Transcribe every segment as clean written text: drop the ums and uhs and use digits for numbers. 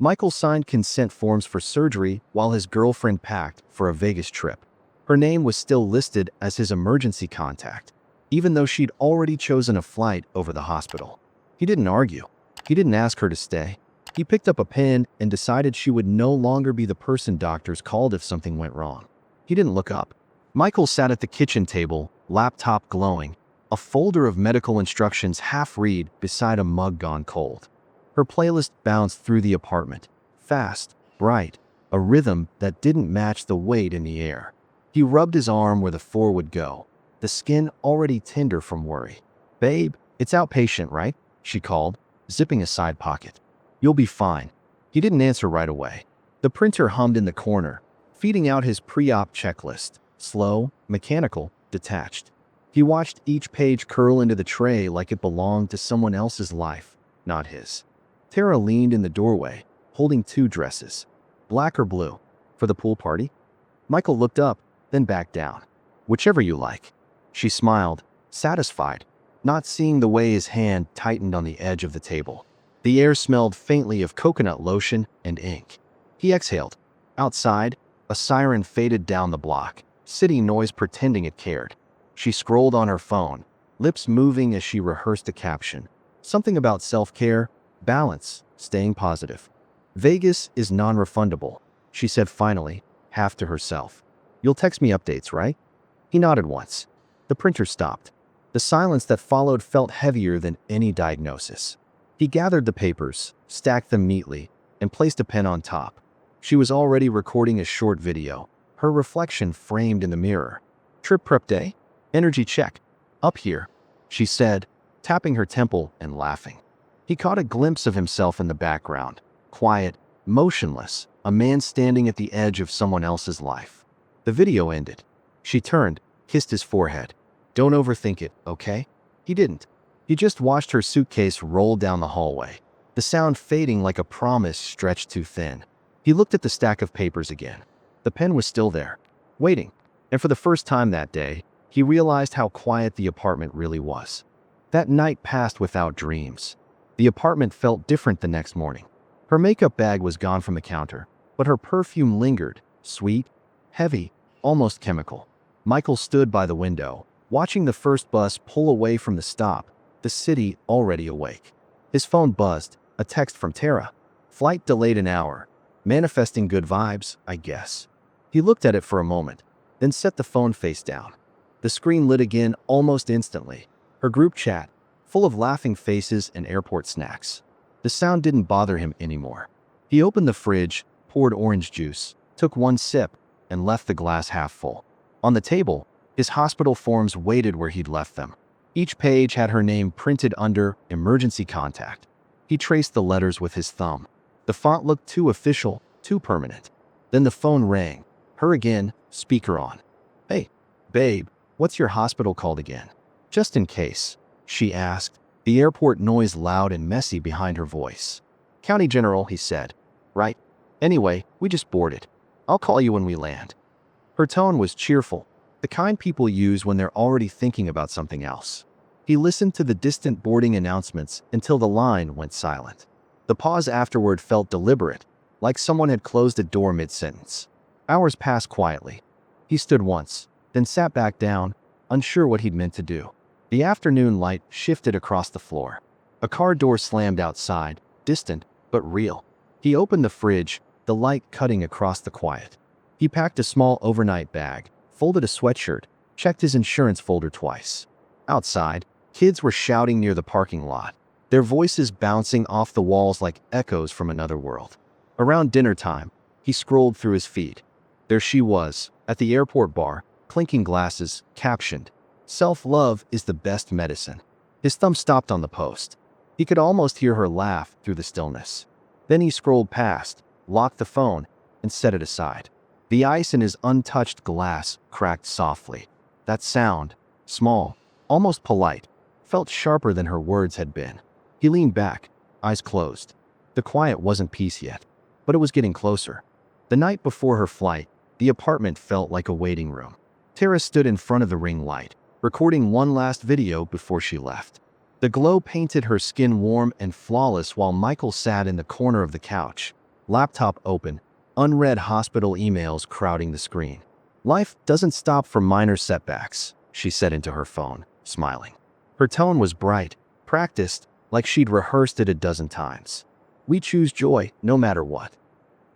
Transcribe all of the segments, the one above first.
Michael signed consent forms for surgery while his girlfriend packed for a Vegas trip. Her name was still listed as his emergency contact, even though she'd already chosen a flight over the hospital. He didn't argue. He didn't ask her to stay. He picked up a pen and decided she would no longer be the person doctors called if something went wrong. He didn't look up. Michael sat at the kitchen table, laptop glowing, a folder of medical instructions half-read beside a mug gone cold. Her playlist bounced through the apartment, fast, bright, a rhythm that didn't match the weight in the air. He rubbed his arm where the 4 would go, the skin already tender from worry. "Babe, it's outpatient, right?" she called, zipping a side pocket. "You'll be fine." He didn't answer right away. The printer hummed in the corner, feeding out his pre-op checklist, slow, mechanical, detached. He watched each page curl into the tray like it belonged to someone else's life, not his. Tara leaned in the doorway, holding 2 dresses. Black or blue? For the pool party? Michael looked up, then back down. "Whichever you like." She smiled, satisfied, not seeing the way his hand tightened on the edge of the table. The air smelled faintly of coconut lotion and ink. He exhaled. Outside, a siren faded down the block, city noise pretending it cared. She scrolled on her phone, lips moving as she rehearsed a caption. Something about self-care, balance, staying positive. "Vegas is non-refundable," she said finally, half to herself. "You'll text me updates, right?" He nodded once. The printer stopped. The silence that followed felt heavier than any diagnosis. He gathered the papers, stacked them neatly, and placed a pen on top. She was already recording a short video, her reflection framed in the mirror. "Trip prep day? Energy check. Up here," she said, tapping her temple and laughing. He caught a glimpse of himself in the background, quiet, motionless, a man standing at the edge of someone else's life. The video ended. She turned, kissed his forehead. "Don't overthink it, okay?" He didn't. He just watched her suitcase roll down the hallway, the sound fading like a promise stretched too thin. He looked at the stack of papers again. The pen was still there, waiting. And for the first time that day, he realized how quiet the apartment really was. That night passed without dreams. The apartment felt different the next morning. Her makeup bag was gone from the counter, but her perfume lingered, sweet, heavy, almost chemical. Michael stood by the window, watching the first bus pull away from the stop, the city already awake. His phone buzzed, a text from Tara. "Flight delayed an hour. Manifesting good vibes, I guess." He looked at it for a moment, then set the phone face down. The screen lit again almost instantly. Her group chat, full of laughing faces and airport snacks. The sound didn't bother him anymore. He opened the fridge, poured orange juice, took 1 sip, and left the glass half full. On the table, his hospital forms waited where he'd left them. Each page had her name printed under emergency contact. He traced the letters with his thumb. The font looked too official, too permanent. Then the phone rang. Her again, speaker on. "Hey, babe, what's your hospital called again?" "Just in case," she asked, the airport noise loud and messy behind her voice. "County General," he said. "Right. Anyway, we just boarded. I'll call you when we land." Her tone was cheerful, the kind people use when they're already thinking about something else. He listened to the distant boarding announcements until the line went silent. The pause afterward felt deliberate, like someone had closed a door mid-sentence. Hours passed quietly. He stood once, then sat back down, unsure what he'd meant to do. The afternoon light shifted across the floor. A car door slammed outside, distant, but real. He opened the fridge, the light cutting across the quiet. He packed a small overnight bag, folded a sweatshirt, checked his insurance folder twice. Outside, kids were shouting near the parking lot, their voices bouncing off the walls like echoes from another world. Around dinner time, he scrolled through his feed. There she was, at the airport bar, clinking glasses, captioned, "Self-love is the best medicine." His thumb stopped on the post. He could almost hear her laugh through the stillness. Then he scrolled past, locked the phone, and set it aside. The ice in his untouched glass cracked softly. That sound, small, almost polite, felt sharper than her words had been. He leaned back, eyes closed. The quiet wasn't peace yet, but it was getting closer. The night before her flight, the apartment felt like a waiting room. Tara stood in front of the ring light, recording one last video before she left. The glow painted her skin warm and flawless while Michael sat in the corner of the couch, Laptop open, unread hospital emails crowding the screen. Life doesn't stop for minor setbacks, she said into her phone, smiling. Her tone was bright, practiced, like she'd rehearsed it a dozen times. We choose joy no matter what.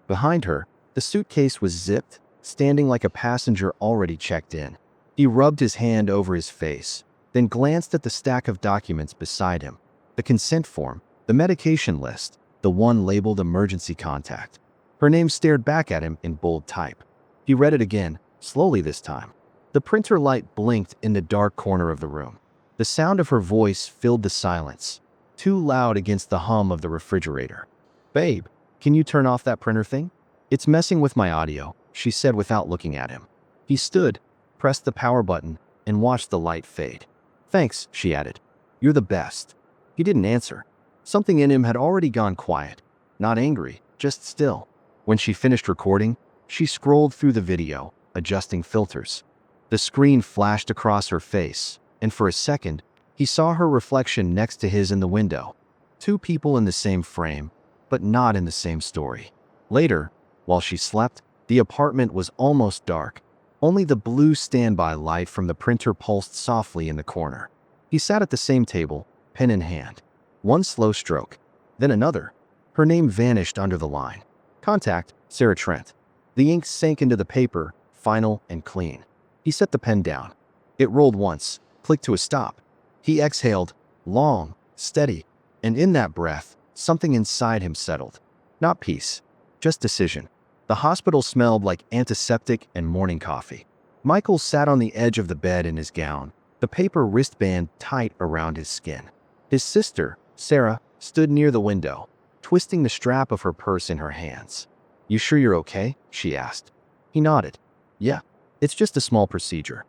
Behind her, the suitcase was zipped, standing like a passenger already checked in. He rubbed his hand over his face, then glanced at the stack of documents beside him. The consent form, the medication list, the one labeled emergency contact. Her name stared back at him in bold type. He read it again, slowly this time. The printer light blinked in the dark corner of the room. The sound of her voice filled the silence, too loud against the hum of the refrigerator. "Babe, can you turn off that printer thing? It's messing with my audio," she said without looking at him. He stood, pressed the power button, and watched the light fade. "Thanks," she added. "You're the best." He didn't answer. Something in him had already gone quiet. Not angry, just still. When she finished recording, she scrolled through the video, adjusting filters. The screen flashed across her face, and for a second, he saw her reflection next to his in the window. Two people in the same frame, but not in the same story. Later, while she slept, the apartment was almost dark. Only the blue standby light from the printer pulsed softly in the corner. He sat at the same table, pen in hand. One slow stroke, then another. Her name vanished under the line. Contact, Sarah Trent. The ink sank into the paper, final and clean. He set the pen down. It rolled once, clicked to a stop. He exhaled, long, steady, and in that breath, something inside him settled. Not peace, just decision. The hospital smelled like antiseptic and morning coffee. Michael sat on the edge of the bed in his gown, the paper wristband tight around his skin. His sister, Sarah, stood near the window, twisting the strap of her purse in her hands. "You sure you're okay?" she asked. He nodded. "Yeah, it's just a small procedure."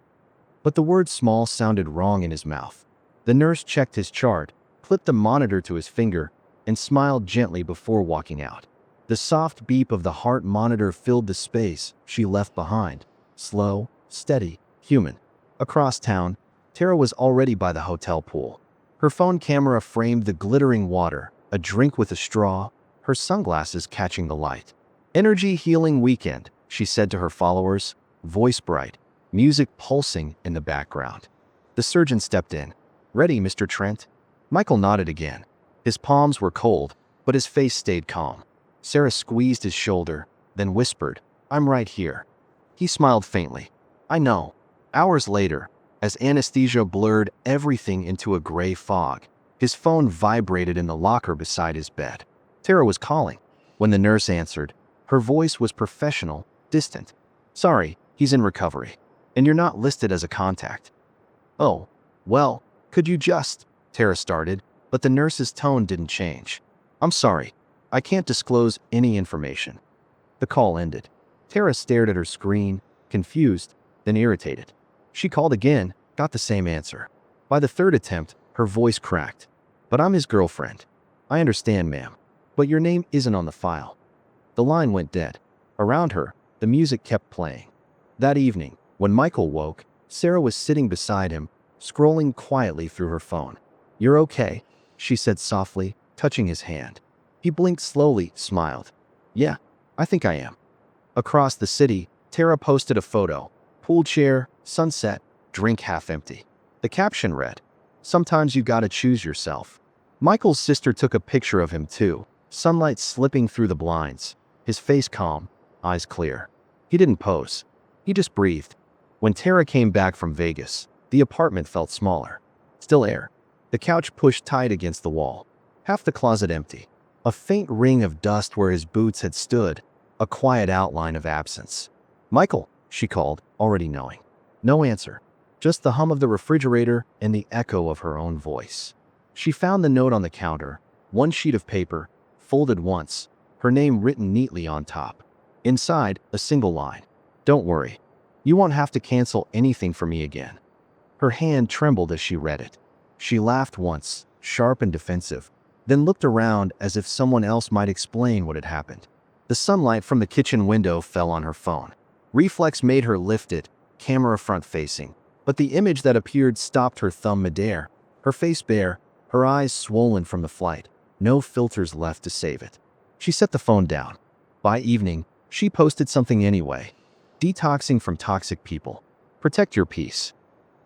But the word small sounded wrong in his mouth. The nurse checked his chart, clipped the monitor to his finger, and smiled gently before walking out. The soft beep of the heart monitor filled the space she left behind. Slow, steady, human. Across town, Tara was already by the hotel pool. Her phone camera framed the glittering water, a drink with a straw, her sunglasses catching the light. "Energy healing weekend," she said to her followers, voice bright, music pulsing in the background. The surgeon stepped in. "Ready, Mr. Trent?" Michael nodded again. His palms were cold, but his face stayed calm. Sarah squeezed his shoulder, then whispered, "I'm right here." He smiled faintly. "I know." Hours later, as anesthesia blurred everything into a gray fog, his phone vibrated in the locker beside his bed. Tara was calling. When the nurse answered, her voice was professional, distant. "Sorry, he's in recovery. And you're not listed as a contact." "Oh, well, could you just—" Tara started, but the nurse's tone didn't change. "I'm sorry. I can't disclose any information." The call ended. Tara stared at her screen, confused, then irritated. She called again, got the same answer. By the third attempt, her voice cracked. "But I'm his girlfriend." "I understand, ma'am. But your name isn't on the file." The line went dead. Around her, the music kept playing. That evening, when Michael woke, Sarah was sitting beside him, scrolling quietly through her phone. "You're okay," she said softly, touching his hand. He blinked slowly, smiled. "Yeah, I think I am." Across the city, Tara posted a photo. Pool chair, sunset, drink half empty. The caption read, "Sometimes you gotta choose yourself." Michael's sister took a picture of him too, sunlight slipping through the blinds, his face calm, eyes clear. He didn't pose. He just breathed. When Tara came back from Vegas, the apartment felt smaller. Still air. The couch pushed tight against the wall. Half the closet empty. A faint ring of dust where his boots had stood, a quiet outline of absence. "Michael," she called, already knowing. No answer. Just the hum of the refrigerator and the echo of her own voice. She found the note on the counter, one sheet of paper, folded once, her name written neatly on top. Inside, a single line. "Don't worry. You won't have to cancel anything for me again." Her hand trembled as she read it. She laughed once, sharp and defensive, then looked around as if someone else might explain what had happened. The sunlight from the kitchen window fell on her phone. Reflex made her lift it, camera front-facing, but the image that appeared stopped her thumb midair, her face bare, her eyes swollen from the flight, no filters left to save it. She set the phone down. By evening, she posted something anyway. Detoxing from toxic people. Protect your peace.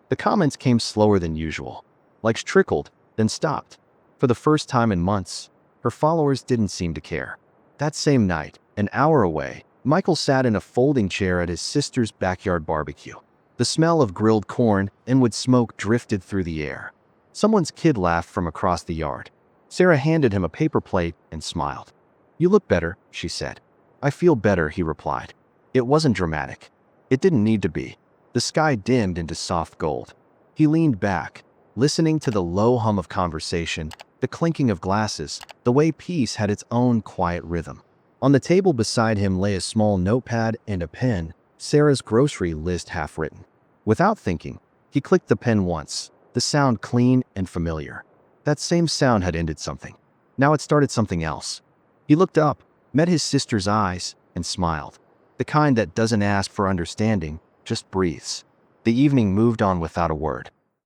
The comments came slower than usual. Likes trickled, then stopped. For the first time in months, her followers didn't seem to care. That same night, an hour away, Michael sat in a folding chair at his sister's backyard barbecue. The smell of grilled corn and wood smoke drifted through the air. Someone's kid laughed from across the yard. Sarah handed him a paper plate and smiled. "You look better," she said. "I feel better," he replied. It wasn't dramatic. It didn't need to be. The sky dimmed into soft gold. He leaned back, listening to the low hum of conversation, the clinking of glasses, the way peace had its own quiet rhythm. On the table beside him lay a small notepad and a pen, Sarah's grocery list half written. Without thinking, he clicked the pen once, the sound clean and familiar. That same sound had ended something. Now it started something else. He looked up, met his sister's eyes, and smiled. The kind that doesn't ask for understanding, just breathes. The evening moved on without a word.